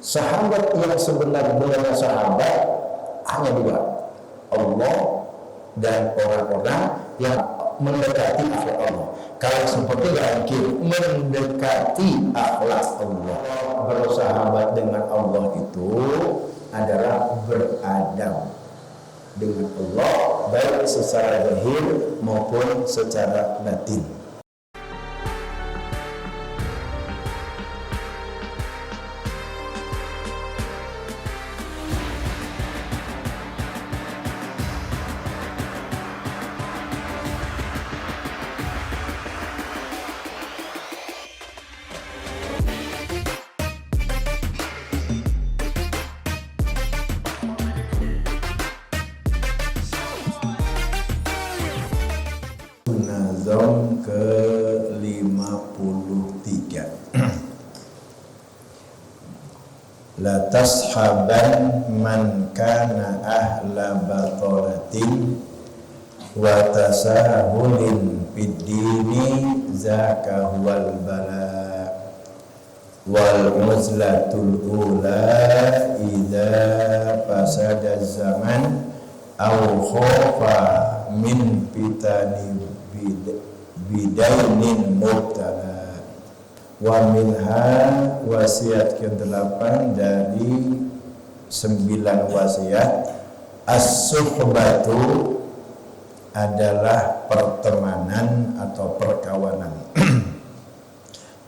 Sahabat yang sebenarnya sahabat hanya dua, Allah dan orang-orang yang mendekati akhlak Allah. Kalau seperti mungkin mendekati akhlak Allah. Bersahabat dengan Allah itu adalah beradab dengan Allah, baik secara zahir maupun secara batin. Nazam ke-53. La tashaban man kana ahla batolatin wa tasahulin fid dini zaka huwal bala wal uzlatul ula idza fasada zaman aw khofa min fitani bidainin mubtala. Wa minha wasiat ke-8 dari 9 wasiat, as-suhbatu adalah pertemanan atau perkawanan.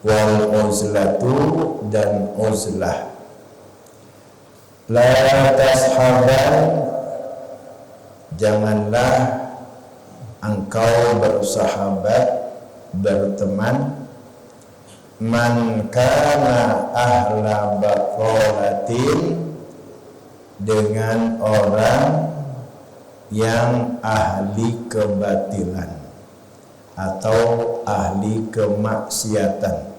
Wal uzlatu dan uzlah. La tashaban, janganlah engkau bersahabat, berteman, man kana ahla baqolatin, dengan orang yang ahli kebatilan atau ahli kemaksiatan,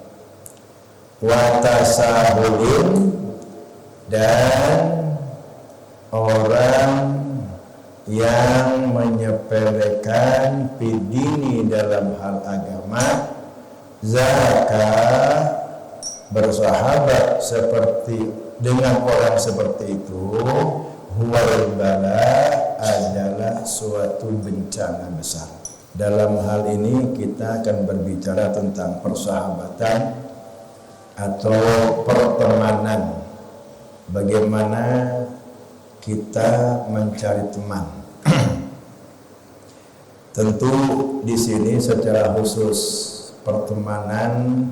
wa tasahulin, dan orang yang menyepelekan fidini dalam hal agama. Zaka, bersahabat seperti dengan orang seperti itu, huwal bala, adalah suatu bencana besar. Dalam hal ini kita akan berbicara tentang persahabatan atau pertemanan. Bagaimana kita mencari teman. Tentu di sini secara khusus pertemanan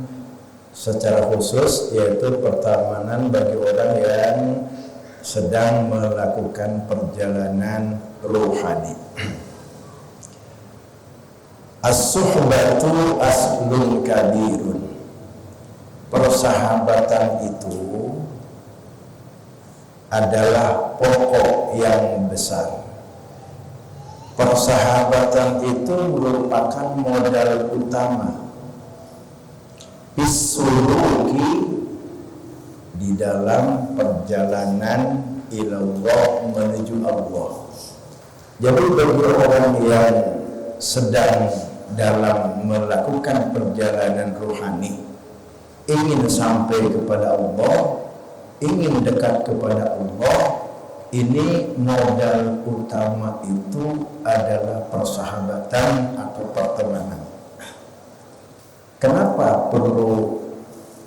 secara khusus yaitu pertemanan bagi orang yang sedang melakukan perjalanan ruhani. As-suhbatu aslun kabirun. Persahabatan itu adalah pokok yang besar. Persahabatan itu merupakan modal utama bisuluki, di dalam perjalanan ilallah, menuju Allah. Jadi bagi orang yang sedang dalam melakukan perjalanan ruhani, ingin sampai kepada Allah, ingin dekat kepada Allah, ini modal utama itu adalah persahabatan atau pertemanan. Kenapa perlu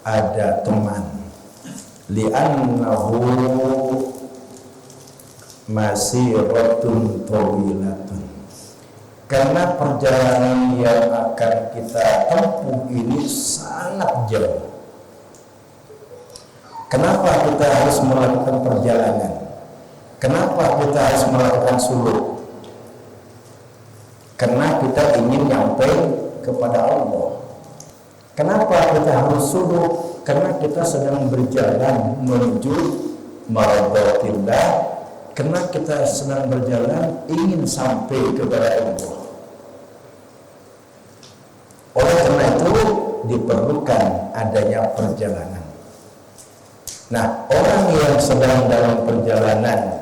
ada teman? Li'annahu masiratun tawilatun. Karena perjalanan yang akan kita tempuh ini sangat jauh. Kenapa kita harus melakukan perjalanan? Kenapa kita harus melakukan suluk? Karena kita ingin nyampe kepada Allah. Kenapa kita harus suluk? Karena kita sedang berjalan menuju maradatillah. Karena kita sedang berjalan ingin sampai kepada Allah. Oleh karena itu diperlukan adanya perjalanan. Nah, orang yang sedang dalam perjalanan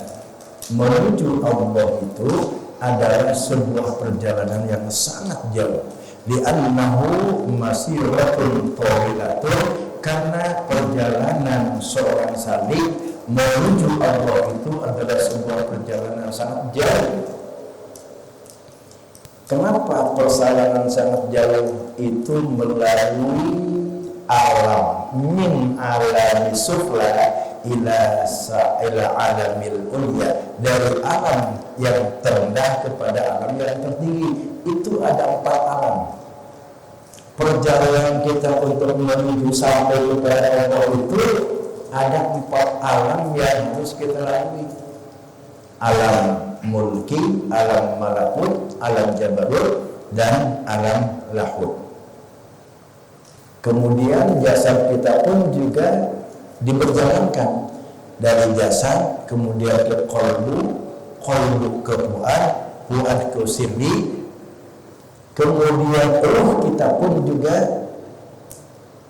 menuju Allah itu adalah sebuah perjalanan yang sangat jauh. Li'annahu masiratun tawilatun, karena perjalanan seorang salik menuju Allah itu adalah sebuah perjalanan sangat jauh. Kenapa perjalanan sangat jauh itu? Melalui alam, min alami sufla ila alamil ulya, dari alam yang terendah kepada alam yang tertinggi. Itu ada 4 alam. Perjalanan kita untuk menuju sampai kepada Allah itu ada 4 alam yang harus kita lalui. Alam mulki, alam malakut, alam jabarut, dan alam lahut. Kemudian jasad kita pun juga diperjalankan dari jasad kemudian ke qalbu, qalbu ke fuad, fuad ke sirri. Kemudian ruh kita pun juga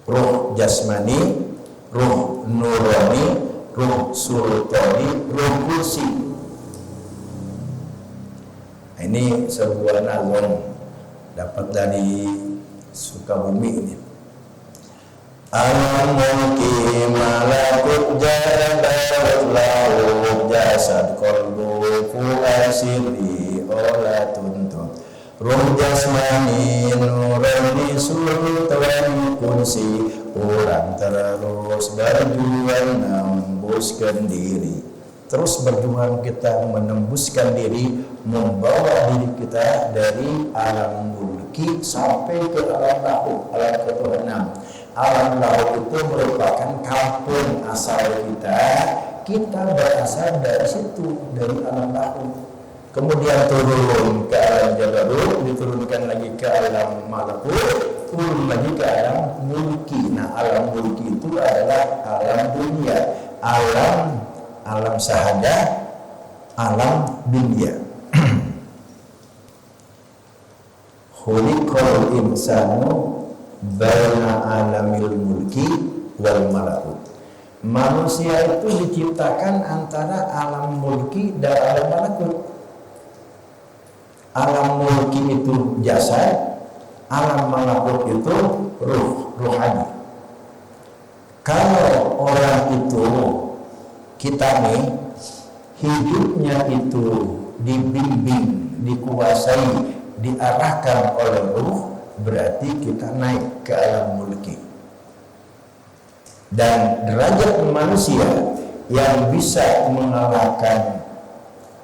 ruh jasmani, ruh nurani, ruh sultani, ruh kursi. Ini sebuah nazam dapat dari Sukabumi ini. Alam mulki malakut jabarat lahut jasad qalbu fuad sirri ola tuntut ruh jasmani nurani sultan kursi. Orang terus berjuang menembuskan diri, terus berjuang kita menembuskan diri, membawa diri kita dari alam mulki sampai ke alam lahut, alam ketuhanan. Alam lahut itu merupakan kampung asal kita. Kita berasal dari situ, dari alam lahut. Kemudian turun ke alam jabarut, diturunkan lagi ke alam malakut, turun lagi ke alam mulki. Nah, alam mulki itu adalah alam dunia, alam sahadah, alam dunia. Khuliqal insanu baina alamil mulki wal malakut. Manusia itu diciptakan antara alam mulki dan alam malakut. Alam mulki itu jasad, alam malakut itu rohani. Kalau orang itu, kita nih, hidupnya itu dibimbing, dikuasai, diarahkan oleh ruh, berarti kita naik ke alam mulki. Dan derajat manusia yang bisa mengalahkan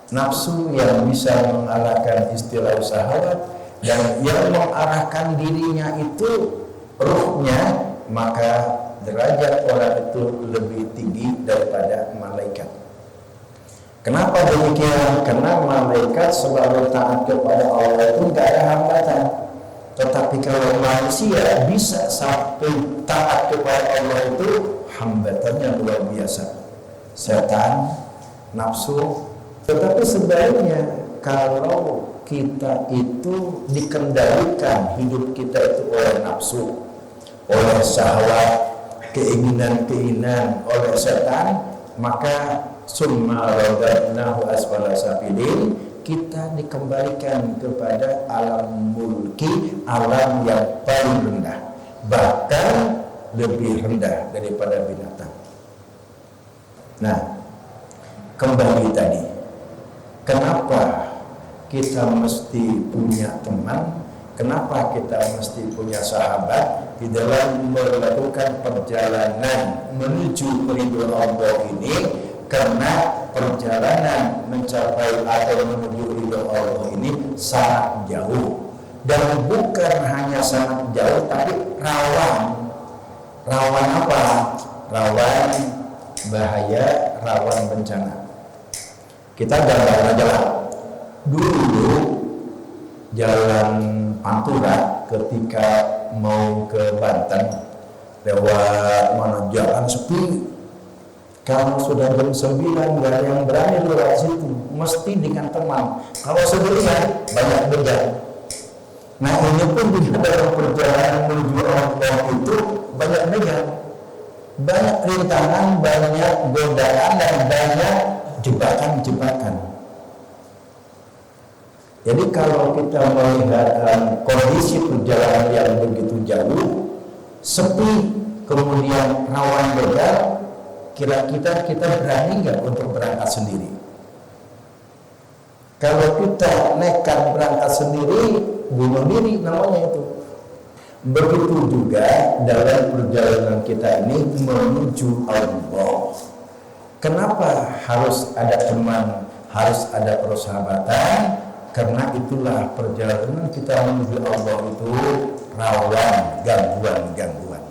nafsu, yang bisa mengalahkan istilah syahwat, dan yang mengarahkan dirinya itu ruhnya, maka derajat orang itu lebih tinggi daripada malaikat. Kenapa demikian? Karena malaikat selalu taat kepada Allah itu tidak ada hambatan. Tetapi kalau manusia bisa sampai taat kepada Allah itu hambatannya luar biasa. Setan, nafsu. Tetapi sebaliknya kalau kita itu dikendalikan hidup kita itu oleh nafsu, oleh syahwat, keinginan-keinginan, oleh setan, maka summa radadnahu asfala safilin, kita dikembalikan kepada alam mulki, alam yang paling rendah, bahkan lebih rendah daripada binatang. Nah, kembali tadi, kenapa kita mesti punya teman? Kenapa kita mesti punya sahabat di dalam melakukan perjalanan menuju ridho Allah ini? Karena perjalanan mencapai atau menuju ridho Allah ini sangat jauh, dan bukan hanya sangat jauh, tapi rawan. Rawan apa? Rawan bahaya, rawan bencana. Kita gambar aja lah. Dulu jalan Pantura ketika mau ke Banten lewat mana jalan sepi. Kalau sudah jam 9 nggak ada yang berani lewat situ, mesti dengan teman. Kalau sendirian banyak begal. Nah, ini pun juga dalam perjalanan menuju Allah itu banyak begal, banyak rintangan, banyak godaan, dan banyak jebakan-jebakan. Jadi kalau kita melihat kondisi perjalanan yang begitu jauh, sepi, kemudian rawan begal, kira-kira kita berani nggak untuk berangkat sendiri? Kalau kita nekat berangkat sendiri, bunuh diri namanya itu. Begitu juga dalam perjalanan kita ini menuju Allah. Kenapa harus ada teman, harus ada persahabatan? Karena itulah perjalanan kita menuju Allah itu rawan gangguan-gangguan.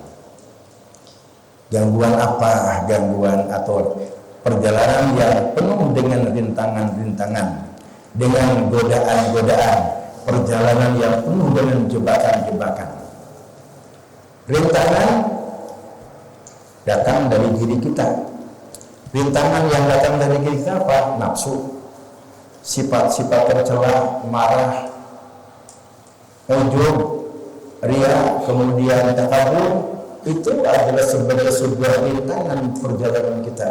Gangguan apa? Gangguan atau perjalanan yang penuh dengan rintangan-rintangan, dengan godaan-godaan, perjalanan yang penuh dengan jebakan-jebakan. Rintangan datang dari diri kita. Rintangan yang datang dari diri kita apa? Nafsu, sifat-sifat tercela, marah, ujub, ria, kemudian takabur. Itu adalah sebagai sebuah rintangan perjalanan kita.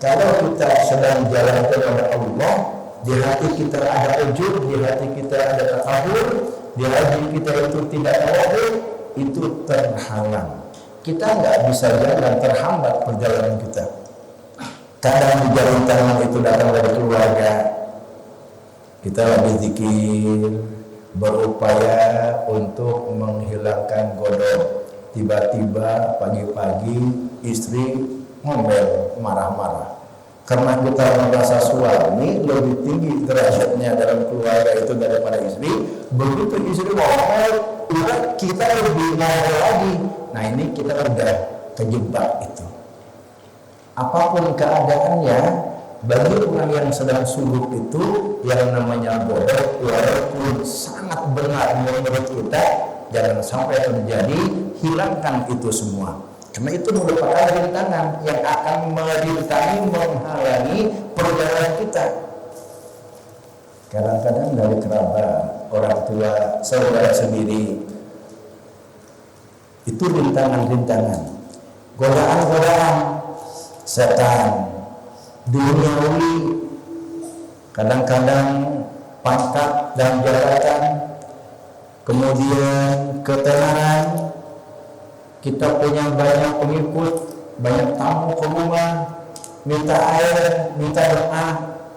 Kalau kita sedang jalan kepada Allah, di hati kita ada ujub, di hati kita ada takabur, di hati kita itu tidak tawadhu, itu terhalang. Kita nggak bisa jalan, terhambat perjalanan kita. Kadang di jalan tangan itu datang dari keluarga, kita lagi zikir, berupaya untuk menghilangkan godok. Tiba-tiba pagi-pagi istri ngomel, marah-marah. Karena kita merasa suami lebih tinggi derajatnya dalam keluarga itu daripada istri, begitu istri ngomel, kita lebih ngomel lagi. Nah ini kita udah kejebak itu. Apapun keadaannya, bagi orang yang sedang suluk itu, yang namanya bodoh, walaupun sangat benar menurut kita, jangan sampai terjadi, hilangkan itu semua. Karena itu merupakan rintangan yang akan merintangi, menghalangi perjalanan kita. Kadang-kadang dari kerabat, orang tua, saudara sendiri, itu rintangan-rintangan, godaan-godaan setan, duniawi, kadang-kadang pangkat dan jabatan, kemudian ketenaran, kita punya banyak pengikut, banyak tamu ke rumah, minta air, minta doa.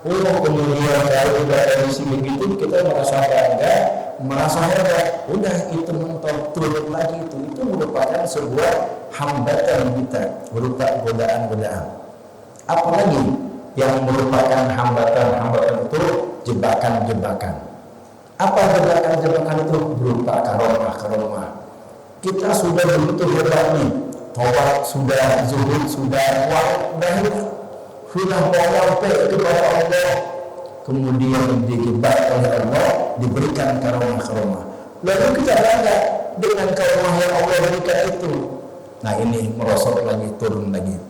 Kemudian kalau udah kondisi begitu kita merasa bangga, merasa hebat. Udah itu mentok turun lagi itu merupakan sebuah hambatan kita berupa godaan-godaan. Apalagi yang merupakan hambatan-hambatan itu jebakan-jebakan. Apa jebakan-jebakan itu? Berupa karomah-karomah. Kita sudah begitu hebat nih, taubat sudah, zuhud sudah, sudah mau sampai kepada Allah, kemudian dijebak oleh Allah, diberikan karomah-karomah. Lalu kita bangga dengan karomah yang Allah berikan itu. Nah ini merosot lagi, turun lagi.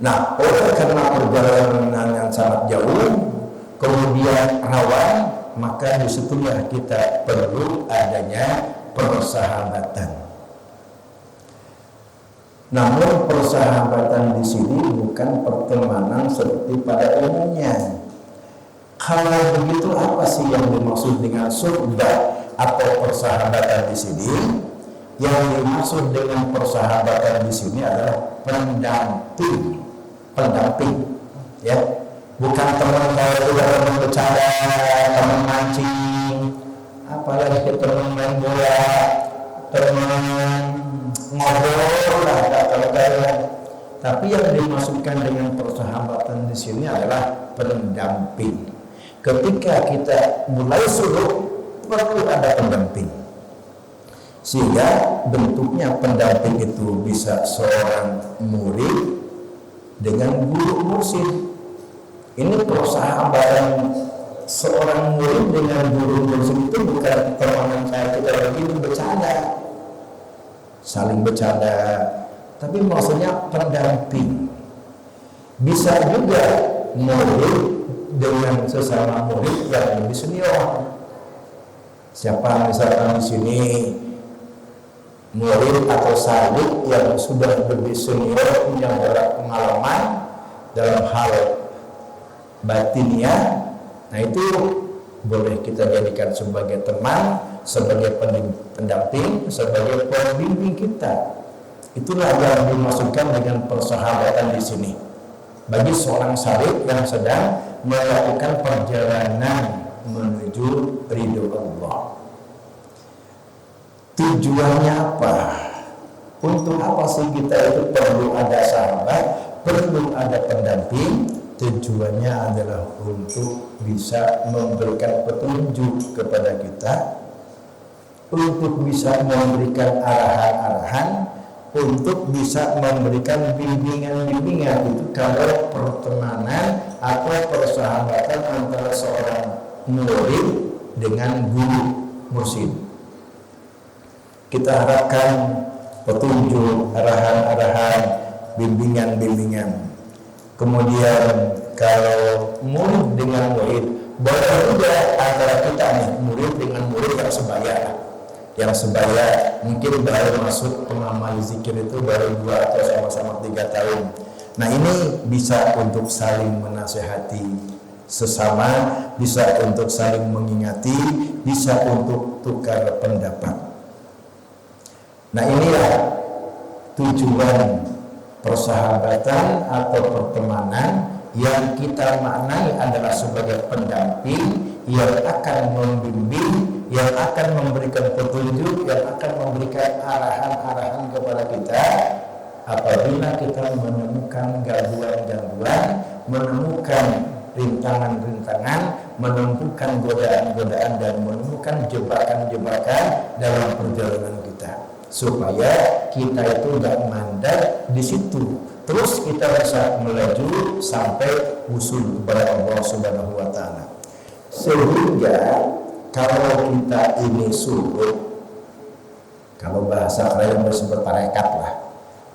Nah oleh karena perjalanan yang sangat jauh, kemudian rawan, maka disitulah kita perlu adanya persahabatan. Namun persahabatan di sini bukan pertemanan seperti pada umumnya. Kalau begitu apa sih yang dimaksud dengan surga atau persahabatan di sini? Yang dimaksud dengan persahabatan di sini adalah pendamping, ya. Bukan teman kalau sudah teman bercanda, teman mancing, apalagi teman main bola, teman ngobrol lah kalau kalian. Tapi yang dimaksudkan dengan persahabatan di sini adalah pendamping. Ketika kita mulai suluk, perlu ada pendamping. Sehingga bentuknya pendamping itu bisa seorang murid dengan guru mursyid. Ini persahabatan seorang murid dengan guru mursyid itu bukan permainan kayak kita begini bercanda, saling bercanda, tapi maksudnya pendamping. Bisa juga murid dengan sesama murid yang lebih senior. Siapa misalkan di sini murid atau salik yang sudah lebih senior, punya banyak pengalaman dalam hal batiniah, nah itu boleh kita jadikan sebagai teman, sebagai pendamping, sebagai pembimbing kita. Itulah yang dimaksudkan dengan persahabatan di sini. Bagi seorang syarif yang sedang melakukan perjalanan menuju ridho Allah. Tujuannya apa? Untuk apa sih kita itu perlu ada sahabat, perlu ada pendamping? Tujuannya adalah untuk bisa memberikan petunjuk kepada kita, untuk bisa memberikan arahan-arahan, untuk bisa memberikan bimbingan-bimbingan. Itu kalau pertemanan atau persahabatan antara seorang murid dengan guru mursyid. Kita harapkan petunjuk, arahan-arahan, bimbingan-bimbingan. Kemudian kalau murid dengan murid, boleh juga antara kita nih, murid dengan murid yang sebaya. Yang sebaya mungkin baru masuk pengamal zikir itu baru 2 atau sama-sama 3 tahun. Nah ini bisa untuk saling menasehati sesama, bisa untuk saling mengingati, bisa untuk tukar pendapat. Nah inilah tujuan persahabatan atau pertemanan yang kita maknai adalah sebagai pendamping yang akan membimbing, yang akan memberikan petunjuk, yang akan memberikan arahan-arahan kepada kita apabila kita menemukan gangguan-gangguan, menemukan rintangan-rintangan, menemukan godaan-godaan dan menemukan jebakan-jebakan dalam perjalanan kita, supaya kita itu tidak mandek di situ. Terus kita bisa melaju sampai usul kepada Allah Subhanahu wa taala. Sehingga kalau kita ini surut, kalau bahasa kalian bersebut tarekat lah.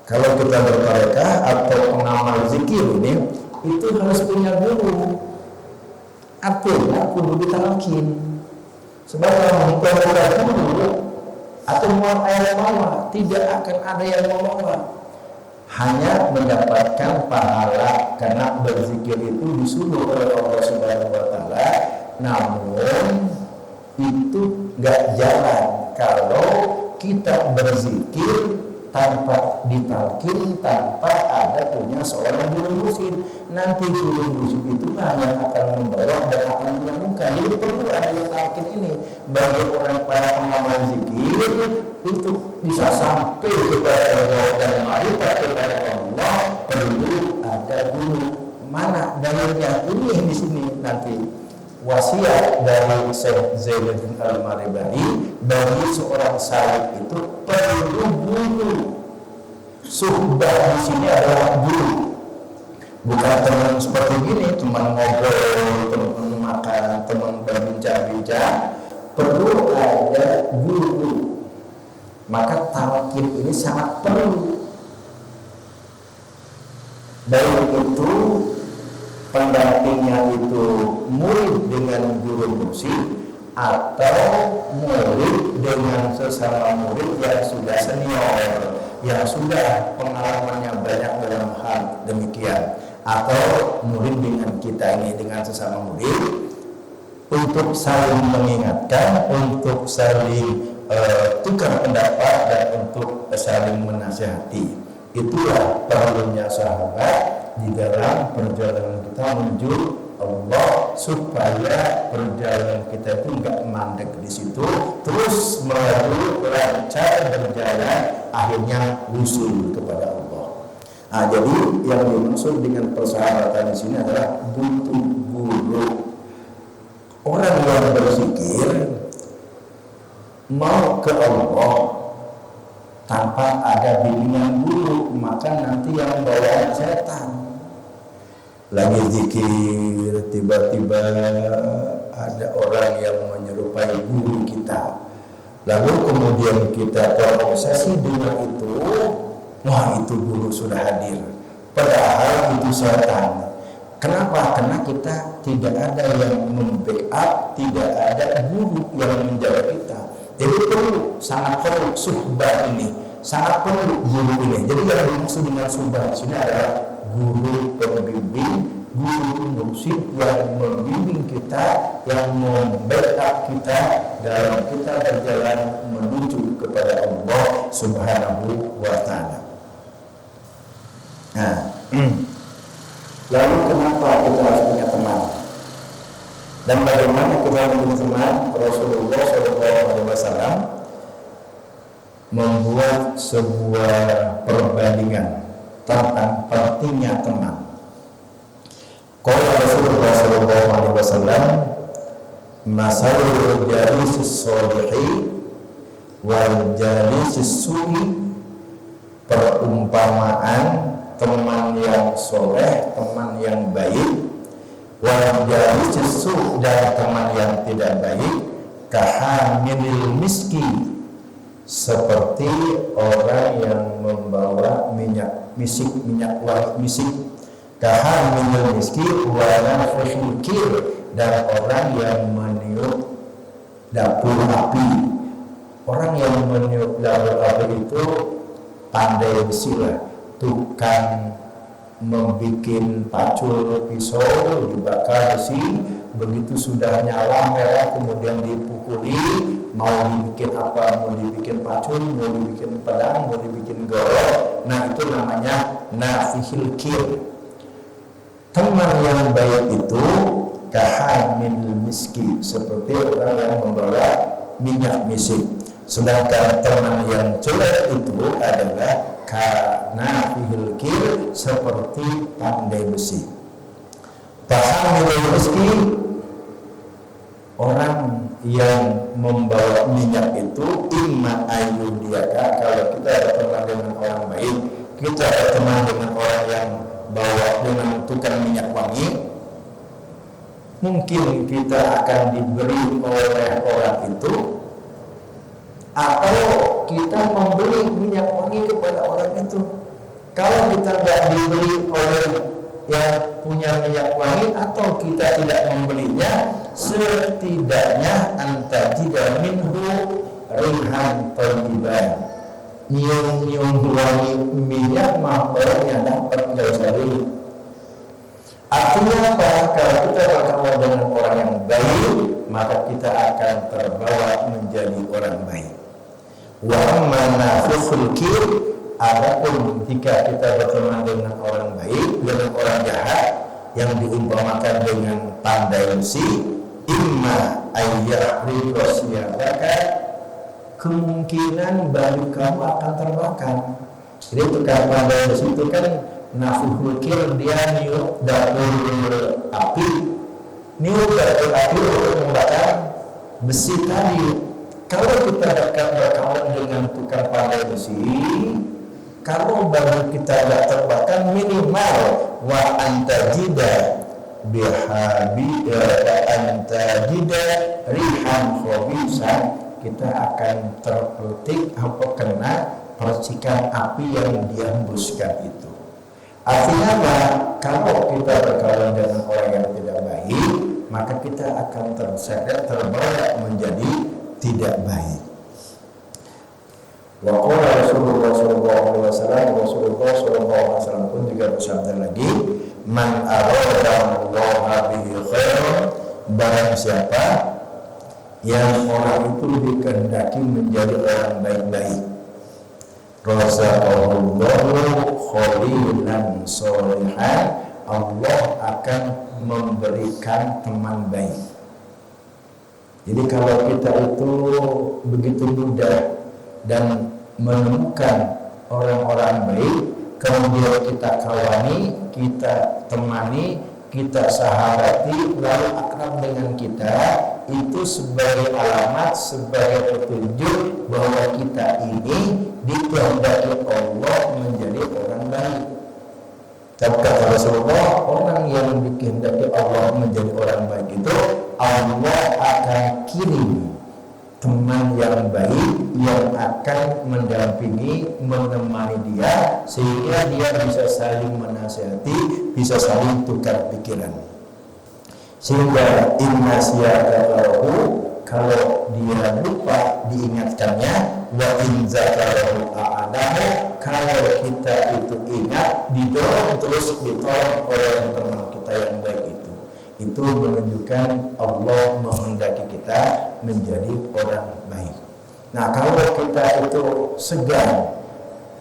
Kalau kita bertarekah atau pengamal zikir ini, itu harus punya guru. Artinya kudu ditalkin. Sebab kalau kita guru atau muat air bawah, tidak akan ada yang membawa. Hanya mendapatkan pahala karena berzikir itu disuruh oleh Allah Subhanahu wa taala, namun itu nggak jalan kalau kita berzikir tanpa ditalkin, tanpa ada punya seorang guru mursyid. Nanti guru mursyid itu hanya akan membawa dan akan menemukan. Jadi perlu ada yang talkin ini bagi orang para pengamal zikir untuk bisa sampai kepada Allah dan marifat kepada Allah, perlu ada guru. Mana dalilnya? Ini di sini nanti wasiat dari Syekh Zainuddin Al-Maribani, bagi seorang salib itu perlu guru. Suhbah di sini adalah guru, bukan teman seperti ini, teman ngobrol, teman makan, teman berbincang-bincang. Perlu ada guru. Maka talqin ini sangat perlu. Baik itu pendampingnya itu murid dengan guru mursyid atau murid dengan sesama murid yang sudah senior, yang sudah pengalamannya banyak dalam hal demikian, atau murid dengan kita ini dengan sesama murid, untuk saling mengingatkan, untuk saling tukar pendapat dan untuk saling menasihati. Itulah perlunya sahabat di dalam perjalanan kita menuju Allah, supaya perjalanan kita itu enggak mandek di situ, terus melaju lancar berjalan, akhirnya usul kepada Allah. Nah, jadi yang dimaksud dengan persahabatan di sini adalah butuh guru. Orang yang berzikir mau ke Allah tanpa ada bimbingan guru, maka nanti yang bawa setan. Lagi zikir, tiba-tiba ada orang yang menyerupai guru kita, lalu kemudian kita terobsesi dengan itu. Wah, itu guru sudah hadir, padahal itu setan. Kenapa? Karena kita tidak ada yang membackup, tidak ada guru yang menjaga kita. Jadi perlu, sangat perlu suhbah ini, sangat perlu guru ini. Jadi yang dimaksud dengan suhbah di sini adalah guru pembimbing, guru mursyid yang membimbing kita, yang membackup kita dalam kita berjalan menuju kepada Allah Subhanahu wa taala. Nah, lalu kenapa kita harus punya teman? Dan bagaimana kita punya teman? Rasulullah SAW membuat sebuah perbandingan tentang pentingnya teman. Qala Rasulullah SAW, masalul jalisis sholihi wal jalisis su'i, perumpamaan teman yang soleh, teman yang baik, wal jalisis su' dan teman yang tidak baik, kahamilil miski, seperti orang yang membawa minyak misik, minyak wangi misik, kahamilil miski wa nafikhil kir, dan orang yang meniup dapur api. Orang yang meniup dapur api itu pandai besi lah, tukang membikin pacul pisau, dibakar besi, begitu sudah nyala merah kemudian dipukuli, mau dibikin apa, mau dibikin pacul, mau dibikin pedang, mau dibikin golok. Nah, itu namanya nafihil kir. Teman yang baik itu kahamil miski, seperti orang yang membawa minyak misik. Sedangkan teman yang jelek itu adalah kanafihil kir, seperti pandai besi. Kahamil miski, orang yang membawa minyak itu imma ayyudiyaka, kalau kita berteman dengan orang baik, kita berteman dengan orang yang bawa dengan tukang minyak wangi, mungkin kita akan diberi oleh orang itu, atau kita membeli minyak wangi kepada orang itu. Kalau kita tidak diberi oleh yang punya minyak wangi, atau kita tidak membelinya, setidaknya antajida minhu rihan thayyiban, nyium-nyium wangi minyak mah orangnya dapat jauh-jauh. Artinya apa? Kalau kita berkawan dengan orang yang baik, maka kita akan terbawa menjadi orang baik. Wa amma nafikhul kir, adapun jika kita berteman dengan orang baik, dengan orang jahat yang diumpamakan dengan pandai besi, imma ayyahriqa siyabaka, kemungkinan baju kamu akan terbakar. Jadi tukang pandai besi itu kan nafikhul kir, dia niup dapur api, niup dapur api untuk membakar besi tadi. Kalau kita dekat berkawan dengan tukang pandai besi, kalau baju kita tidak terbakar, minimal wa antajida bihabi wa antajida rihan khabisa, kita akan terpetik apa kena percikan api yang dihembuskan itu. Artinya apa? Kalau kita berkawan dengan orang yang tidak baik, maka kita akan terseret, terbawa menjadi tidak baik. Wa qala Rasulullah SAW pun juga bersabda lagi, man arada Allah bihi khairan, barang siapa yang orang itu dikehendaki menjadi orang baik-baik, razaqahullahu khalilan sholihan, Allah akan memberikan teman baik. Jadi kalau kita itu begitu mudah dan menemukan orang-orang baik, kemudian kita kawani, kita temani, kita sahabati, lalu akrab dengan kita, itu sebagai alamat, sebagai petunjuk bahwa kita ini dikehendaki Allah menjadi orang baik. Tapi kata Rasulullah, orang yang dikehendaki Allah menjadi orang baik itu, Allah akan kirim teman yang baik yang akan mendampingi, menemani dia, sehingga dia bisa saling menasihati, bisa saling tukar pikiran. Sehingga inna siyaqalahu, kalau dia lupa diingatkannya, wa in zakarahu a'adahu, kalau kita itu ingat, didorong terus ditolong oleh teman kita yang baik itu. Itu menunjukkan Allah menghendaki kita menjadi orang baik. Nah, kalau kita itu segan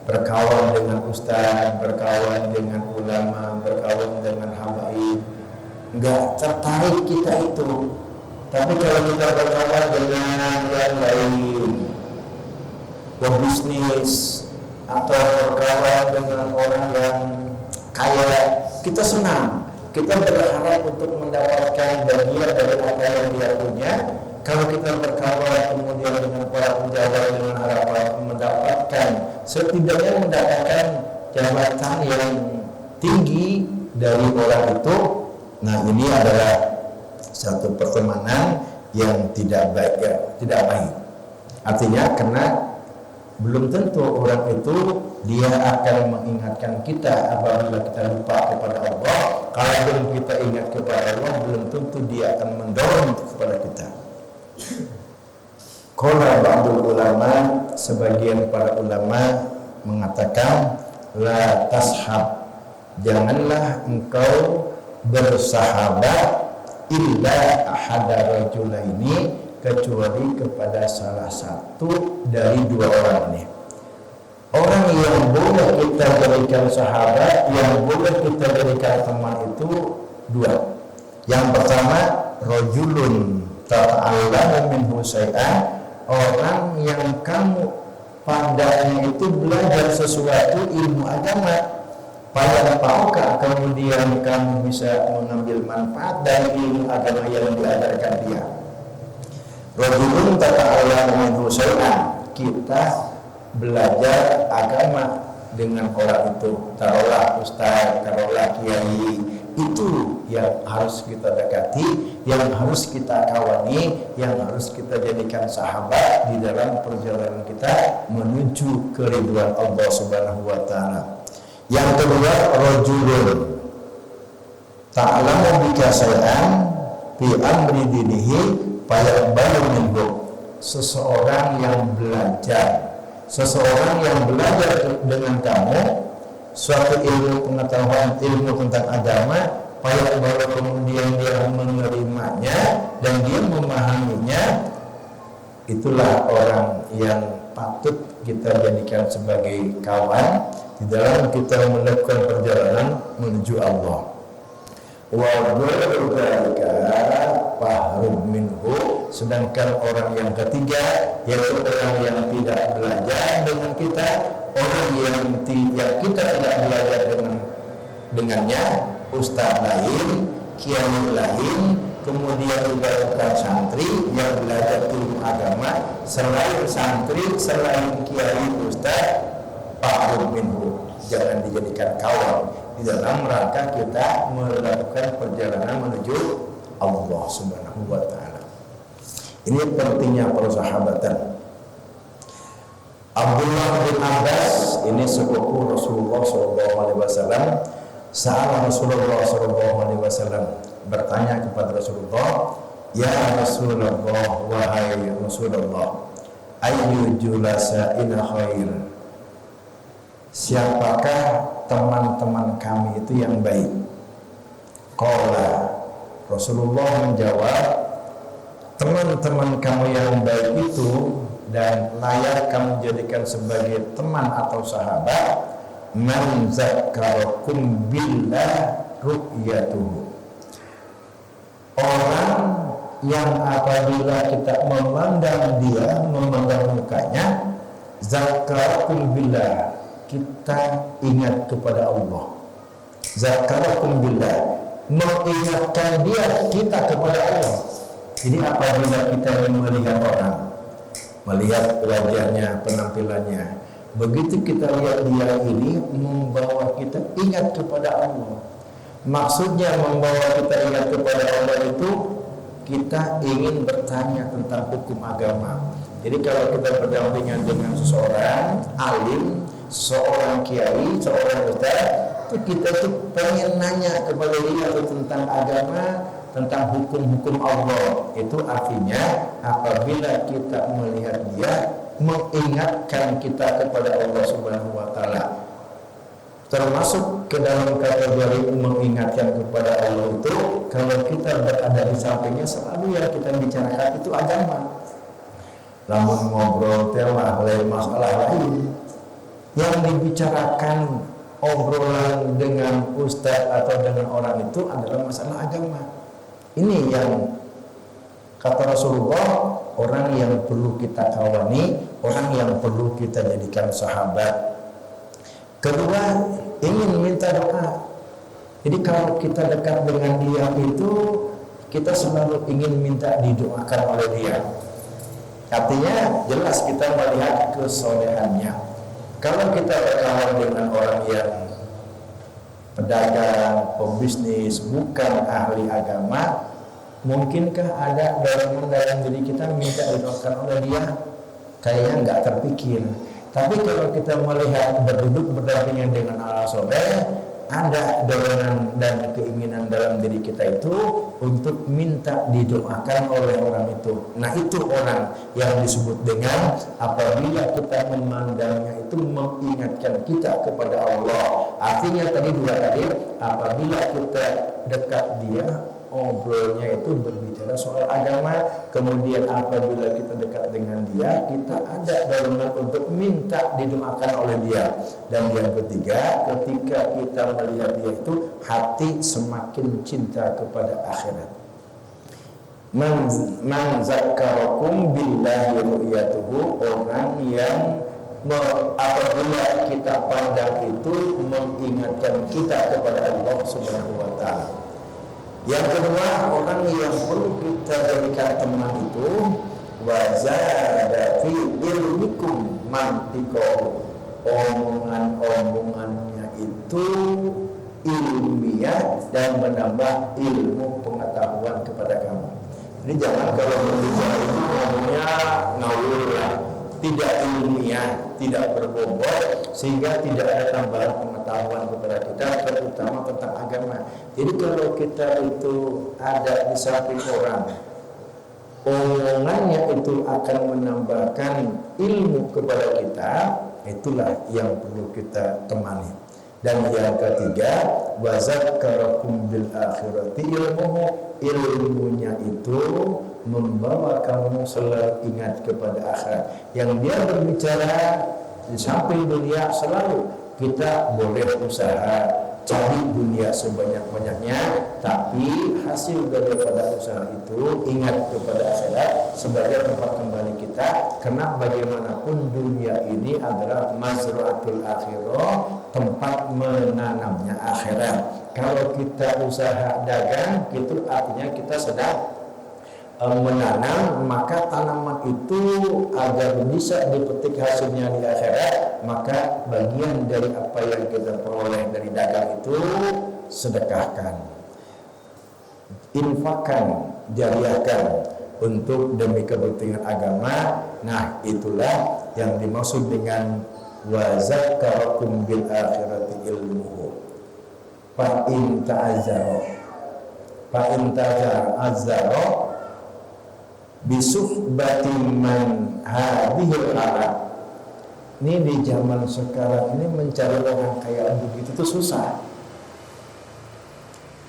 berkawan dengan ustaz, berkawan dengan ulama, berkawan dengan habaib. Enggak tertarik kita itu. Tapi kalau kita berkawan dengan yang lain, berbisnis atau berkawan dengan orang yang kaya, kita senang. Kita berharap untuk mendapatkan bagian dari apa yang dia punya. Kalau kita berkawan kemudian dengan para pejabat dengan harapan mendapatkan, setidaknya mendapatkan jabatan yang tinggi dari orang itu, nah ini adalah satu pertemanan yang tidak baik, ya, tidak baik. Artinya karena belum tentu orang itu dia akan mengingatkan kita apabila kita lupa kepada Allah. Kalau belum kita ingat kepada Allah, belum tentu dia akan mendorong kepada kita. Qala ba'dul ulama, sebagian para ulama mengatakan la tashab, janganlah engkau bersahabat illa ahada rajulaini, kecuali kepada salah satu dari dua orang ini. Orang yang boleh kita jadikan sahabat, yang boleh kita jadikan teman itu dua. Yang pertama, rajulun tata'allamu minhu syai'an, orang yang kamu pandangnya itu belajar sesuatu ilmu agama. Pada apakah kemudian kamu bisa mengambil manfaat dari ilmu agama yang diajarkan dia. Rajulun tata'allamu minhu syai'an, kita belajar agama dengan orang itu, taruhlah ustaz, taruhlah kiai, itu yang harus kita dekati, yang harus kita kawani, yang harus kita jadikan sahabat di dalam perjalanan kita menuju keridhaan Allah Subhanahu wa taala. Yang kedua, rajulun ta'lamu bika syai'an fi amri dinihi fayaqbalu minhu, seseorang yang belajar dengan kamu suatu ilmu pengetahuan, ilmu tentang agama, baru kemudian dia menerimanya dan dia memahaminya, itulah orang yang patut kita jadikan sebagai kawan di dalam kita melakukan perjalanan menuju Allah. Wa dzalika fahrum minhu, sedangkan orang yang ketiga yaitu orang yang tidak belajar dengan kita, orang yang kita tidak belajar dengannya, ustaz lain, kiai lain, kemudian juga bukan santri yang belajar ilmu agama, selain santri, selain kiai, ustaz, fahrum minhu, jangan dijadikan kawan di dalam rangka kita melakukan perjalanan menuju Allah Subhanahu wa taala. Ini pentingnya persahabatan. Abdullah bin Abbas, ini sepupu Rasulullah sallallahu alaihi wasallam, saat Rasulullah sallallahu alaihi wasallam bertanya kepada Rasulullah, "Ya Rasulullah, wahai Rasulullah, ayyu julasa'ina khair?" Siapakah teman-teman kami itu yang baik? Qala, Rasulullah menjawab, teman-teman kamu yang baik itu dan layak kamu jadikan sebagai teman atau sahabat, man zakkarakum billah ru'yatuhu, orang yang apabila kita memandang dia, memandang mukanya, zakkarakum billah, kita ingat kepada Allah. Zakarakum billah, mengingatkan dia, kita kepada Allah. Jadi apabila kita melihat orang, melihat wajahnya, penampilannya, begitu kita lihat dia ini membawa kita ingat kepada Allah. Maksudnya membawa kita ingat kepada Allah itu kita ingin bertanya tentang hukum agama. Jadi kalau kita berdampingan dengan seseorang alim, seorang kiai, seorang ustaz, itu kita tuh pengen nanya kepada dia tentang agama, tentang hukum-hukum Allah. Itu artinya apabila kita melihat dia, mengingatkan kita kepada Allah Subhanahu wa taala. Termasuk ke dalam kategori mengingatkan kepada Allah itu, kalau kita berada di sampingnya, selalu yang kita bicarakan itu agama. Lamun ngobrol tema lain masalah lain, yang dibicarakan obrolan dengan ustadz atau dengan orang itu adalah masalah agama. Ini yang kata Rasulullah, orang yang perlu kita kawani, orang yang perlu kita jadikan sahabat. Kedua, ingin minta doa. Jadi kalau kita dekat dengan dia itu, kita selalu ingin minta didoakan oleh dia. Artinya jelas kita melihat kesolehannya. Kalau kita berkawan dengan orang yang pedagang, pembisnis, bukan ahli agama, mungkinkah ada dorongan dalam diri kita minta didoakan oleh dia? Kayaknya nggak terpikir. Tapi kalau kita melihat berduduk berdampingan dengan Allah soleh, ada dorongan dan keinginan dalam diri kita itu untuk minta didoakan oleh orang itu. Nah, itu orang yang disebut dengan apabila kita memandangnya itu mengingatkan kita kepada Allah. Artinya tadi apabila kita dekat dia, obrolnya itu berbicara soal agama, kemudian apabila kita dekat dengan dia, kita ada dorongan untuk minta didoakan oleh dia. Dan yang ketiga, ketika kita melihat dia itu, hati semakin cinta kepada akhirat. Man zakkarakum billahi ru'yatuhu, orang yang apabila kita pandang itu mengingatkan kita kepada Allah Subhanahu wa taala. Yang kedua, orang yang perlu kita jadikan teman itu wazada fi ilmikum mantiqo, omongannya itu ilmiah dan menambah ilmu pengetahuan kepada kamu. Jadi jangan kalau berbicara itu ngomongnya ngawur ya, tidak ilmiah, tidak berbobot, sehingga tidak ada tambahan pengetahuan kepada kita, terutama tentang agama. Jadi kalau kita itu ada di samping orang, omongannya itu akan menambahkan ilmu kepada kita, itulah yang perlu kita temani. Dan yang ketiga, wazakkarakum bil akhirati ilmuhu, ilmunya itu membawa kamu selalu ingat kepada akhirat. Yang dia berbicara di samping dunia, selalu kita boleh usaha cari dunia sebanyak-banyaknya, tapi hasil daripada usaha itu ingat kepada akhirat sebagai tempat kembali kita. Karena bagaimanapun dunia ini adalah mazra'atul akhirah, tempat menanamnya akhirat. Kalau kita usaha dagang, itu artinya kita sedang menanam, maka tanaman itu agar bisa dipetik hasilnya di akhirat, maka bagian dari apa yang kita peroleh dari dagang itu sedekahkan, infakkan, jariahkan untuk demi kepentingan agama. Nah, itulah yang dimaksud dengan wa zakkarakum bil akhirati ilmuhu. Fa in ta'azzara bisuhbati man hadhil arab. Ini di zaman sekarang ini mencari orang kayak begitu tuh susah.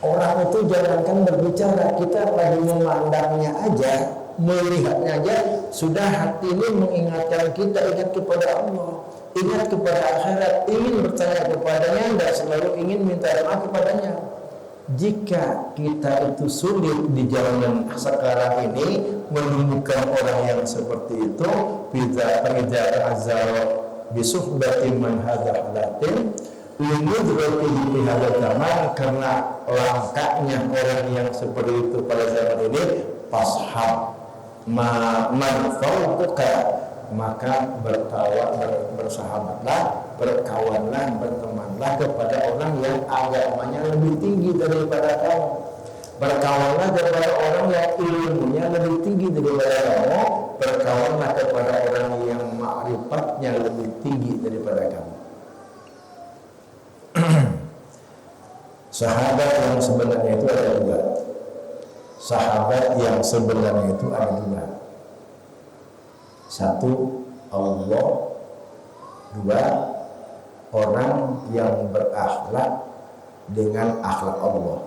Orang itu jangankan berbicara, kita lagi memandangnya aja, melihatnya aja, sudah hati ini mengingatkan kita ingat kepada Allah, ingat kepada akhirat, ingin bertanya kepadanya dan selalu ingin minta doa kepadanya. Jika kita itu sulit di zaman sekarang ini menemukan orang yang seperti itu, bisa azal bisuhbati man hadha halatin limudratihi fi hadzal zaman, karena langkahnya orang yang seperti itu pada zaman ini, pashab man fawqa, maka bersahabatlah, berkawanlah, bertemanlah kepada orang yang agamanya lebih tinggi daripada kamu. Berkawanlah kepada orang yang ilmunya lebih tinggi daripada kamu. Berkawanlah kepada orang yang ma'rifatnya lebih tinggi daripada kamu. Sahabat yang sebenarnya itu ada dua. Sahabat yang sebenarnya itu ada dua. Satu, Allah. Dua, orang yang berakhlak dengan akhlak Allah.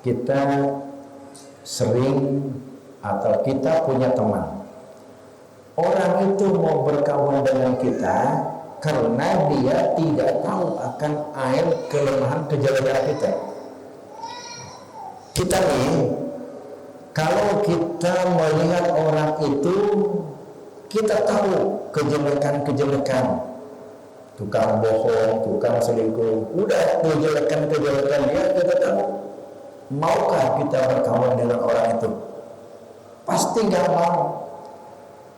Kita sering atau kita punya teman Orang itu mau berkawan dengan kita karena dia tidak tahu akan aib, kelemahan, kejelekan kita. Kita nih, kalau kita melihat orang itu, kita tahu kejelekan-kejelekan, tukang bohong, tukang selingkuh, udah kejelekan-kejelekan dia kita tahu. Maukah kita berkawan dengan orang itu? Pasti nggak mau.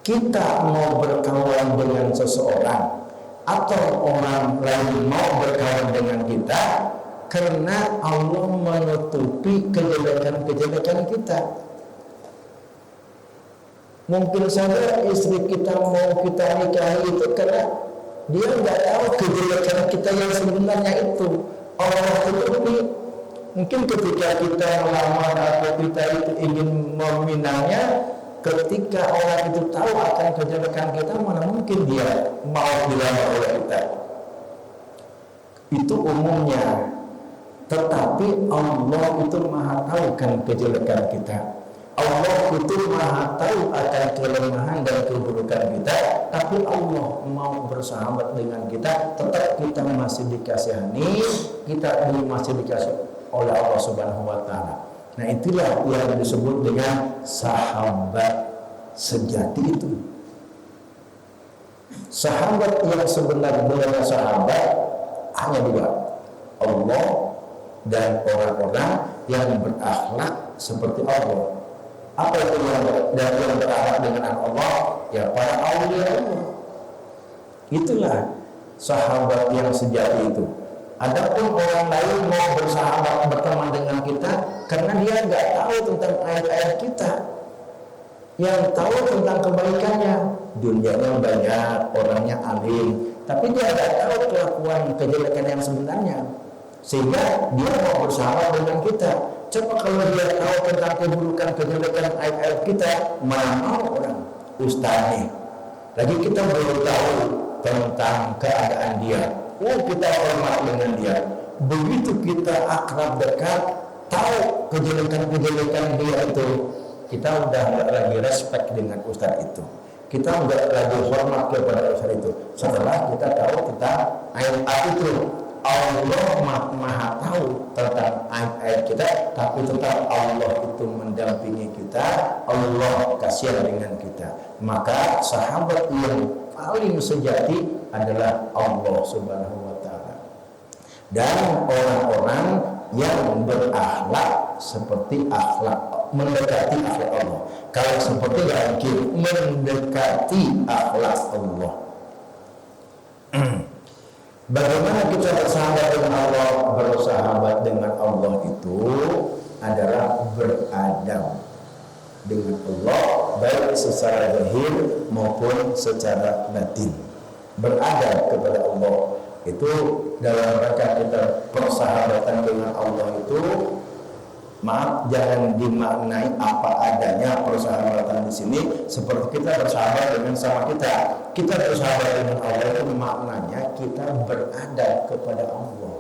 Kita mau berkawan dengan seseorang atau orang lain mau berkawan dengan kita karena Allah menutupi kejelekan-kejelekan kita. Mungkin saja istri kita mau kita nikahi itu karena dia nggak tahu kejelekan kita yang sebenarnya itu. Allah tutupi. Mungkin ketika kita melamar atau kita itu ingin meminangnya, ketika orang itu tahu akan kejelekan kita, mana mungkin dia mau dilamar oleh kita. Itu umumnya. Tetapi Allah itu maha tahu kan kejelekan kita. Allah itu maha tahu akan kelemahan dan keburukan kita. Tapi Allah mau bersahabat dengan kita. Tetap kita masih dikasihani, kita masih dikasih oleh Allah Subhanahu wa Ta'ala. Nah, itulah yang disebut dengan sahabat sejati itu. Sahabat yang sebenarnya sahabat hanya dua, Allah dan orang-orang yang berakhlak seperti Allah. Apa itu yang berakhlak dengan Allah? Ya, para aulia Allah. Itulah sahabat yang sejati itu. Adapun orang lain mau bersahabat, berteman dengan kita karena dia nggak tahu tentang ayat-ayat kita, yang tahu tentang kebaikannya, dunianya banyak, orangnya alim, tapi dia nggak tahu kelakuan kejelekan yang sebenarnya, sehingga dia mau bersahabat dengan kita. Coba kalau dia tahu tentang keburukan kejelekan ayat-ayat kita, mana mau orang ustaz nih, lagi kita belum tahu tentang keadaan dia. Kita hormat dengan dia. Begitu kita akrab dekat, tahu kejelekan-kejelekan dia itu, kita udah nggak lagi respect dengan ustaz itu. Kita nggak lagi hormat kepada ustaz itu. Setelah kita tahu tentang ayat itu, Allah maha tahu tentang ayat kita, tapi tetap Allah itu mendampingi kita, Allah kasihan dengan kita. Maka sahabat yang paling sejati adalah Allah Subhanahu wa Ta'ala, dan orang-orang yang berakhlak seperti akhlak, mendekati akhlak Allah. Kalau seperti lagi mendekati akhlak Allah. Bagaimana kita bersahabat dengan Allah? Bersahabat dengan Allah itu adalah beradab dengan Allah, baik secara zahir maupun secara batin. Beradab kepada Allah itu dalam rangka kita persahabatan dengan Allah itu, maaf, jangan dimaknai apa adanya persahabatan di sini seperti kita bersahabat dengan sama kita. Kita bersahabat dengan Allah itu maknanya kita beradab kepada Allah.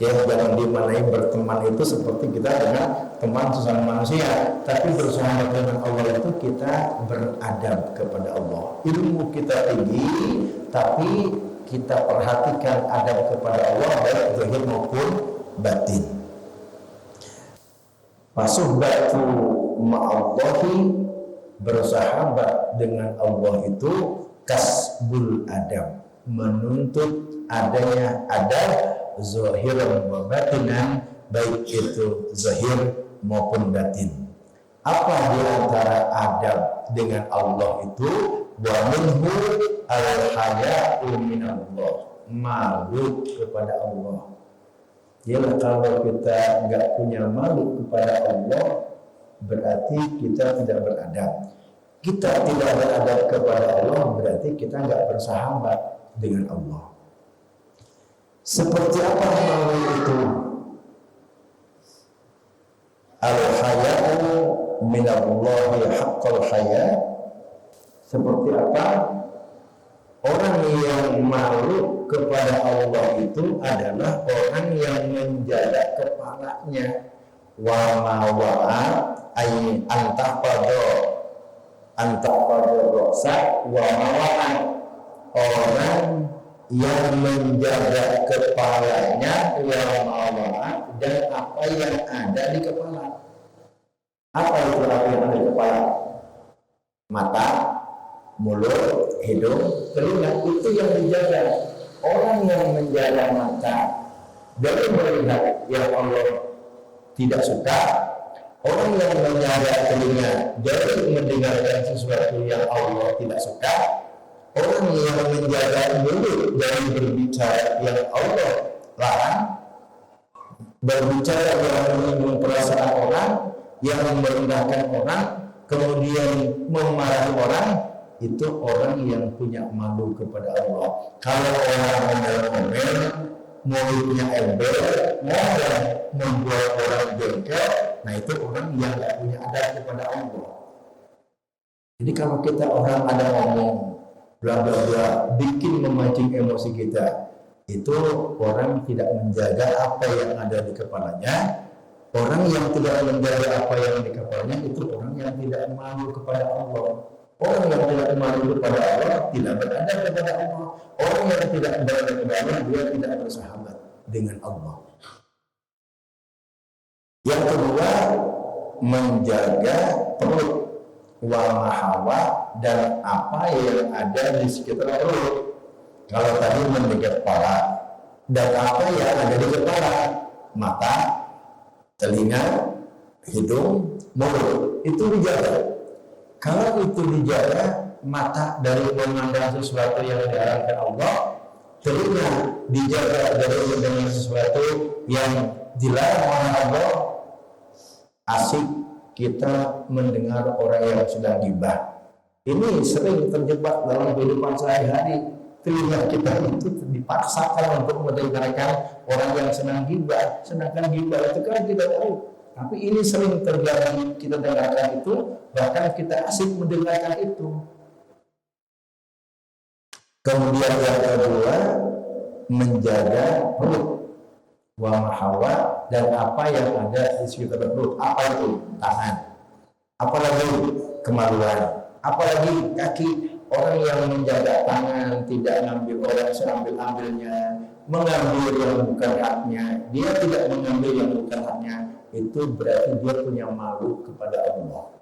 Ya, jangan dimaknai berteman itu seperti kita dengan teman sesama manusia, tapi bersahabat dengan Allah itu kita beradab kepada Allah. Ilmu kita tinggi, tapi kita perhatikan adab kepada Allah baik zahir maupun batin. Fasuhbatu ma'allahi, bersahabat dengan Allah itu kasbul adab, menuntut adanya adab zahiran wa batinan, baik itu zahir maupun batin. Apa di antara adab dengan Allah itu? Wa minhu al-haya'u minallah, malu kepada Allah. Jadi kalau kita nggak punya malu kepada Allah, berarti kita tidak beradab. Kita tidak beradab kepada Allah, berarti kita nggak bersahabat dengan Allah. Seperti apa malu itu? Al-haya'u minallahi haqqal haya'. Seperti apa? Orang yang malu kepada Allah itu adalah orang yang menjaga kepalanya. Wa ma wa'a ay antahfadha antaqadur ra'sa wa mawa'an, orang yang menjaga kepalanya wa mawa'an, dan apa yang ada di kepala. Apa itu apa yang ada di kepala? Mata, mulut, hidung, telinga, itu yang dijaga. Orang yang menjaga mata dari melihat yang Allah tidak suka, orang yang menjaga telinga dari mendengarkan sesuatu yang Allah tidak suka, orang yang menjaga mulut dari berbicara yang Allah larang, berbicara yang menyinggung perasaan orang, yang merendahkan orang, kemudian memarahi orang, itu orang yang punya malu kepada Allah. Kalau orang ngomel-ngomel, mulutnya embel, ngomel, membuat orang jengkel, nah itu orang yang tidak punya adab kepada Allah. Jadi kalau kita orang ada ngomong bla bla bla, bikin memancing emosi kita, itu orang tidak menjaga apa yang ada di kepalanya. Orang yang tidak menjaga apa yang di kepalanya, itu orang yang tidak malu kepada Allah. Orang yang tidak malu kepada Allah tidak beradab kepada Allah. Orang yang tidak beradab kepada Allah, dia tidak bersahabat dengan Allah. Yang kedua, menjaga perut wa mahawa, dan apa yang ada di sekitar perut. Kalau tadi menjaga kepala, dan apa yang ada di kepala, mata, telinga, hidung, mulut, itu dijaga. Kalau itu dijaga, mata dari memandang sesuatu yang diharamkan Allah, telinga dijaga dari mendengar sesuatu yang dilarang oleh Allah. Asik kita mendengar orang yang sedang gibah. Ini sering terjebak dalam kehidupan sehari-hari. Telinga kita itu dipaksakan untuk mendengarkan orang yang sedang gibah. Sedangkan gibah itu kan kita tahu. Tapi ini sering terjadi, kita dengarkan itu, bahkan kita asik mendengarkan itu. Kemudian yang kedua, menjaga perut wa mahawa, dan apa yang ada di sekitar perut. Apa itu? Tangan. Apalagi kemaluan. Apalagi kaki. Orang yang menjaga tangan, tidak ngambil orang seambil-ambilnya, mengambil yang bukan haknya, dia tidak mengambil yang bukan haknya, itu berarti dia punya malu kepada Allah.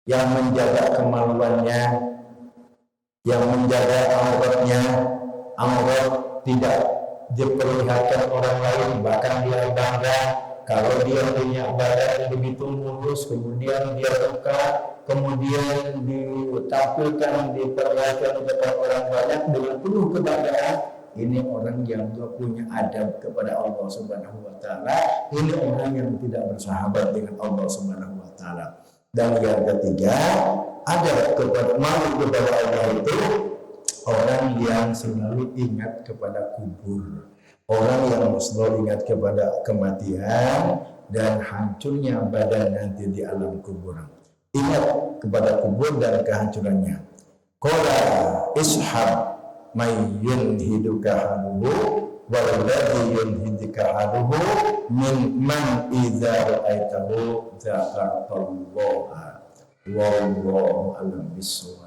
Yang menjaga kemaluannya, yang menjaga auratnya, aurat tidak diperlihatkan orang lain, bahkan dia bangga kalau dia punya badan yang begitu mulus, kemudian dia buka, kemudian ditampilkan, diperlihatkan kepada orang banyak dengan penuh kebanggaan. Ini orang yang punya adab kepada Allah Subhanahu wa taala. Ini orang yang tidak bersahabat dengan Allah Subhanahu wa taala. Dan yang ketiga, adab kepada malu kepada Allah itu orang yang selalu ingat kepada kubur. Orang yang selalu ingat kepada kematian dan hancurnya badan nanti di alam kuburan. Ingat kepada kubur dan kehancurannya. Qala ishab may yunhiduka haluhu walladhi yunhiduka haluhu min man idza ra'aitahu dzakarallaha wallahu a'lam bissawab.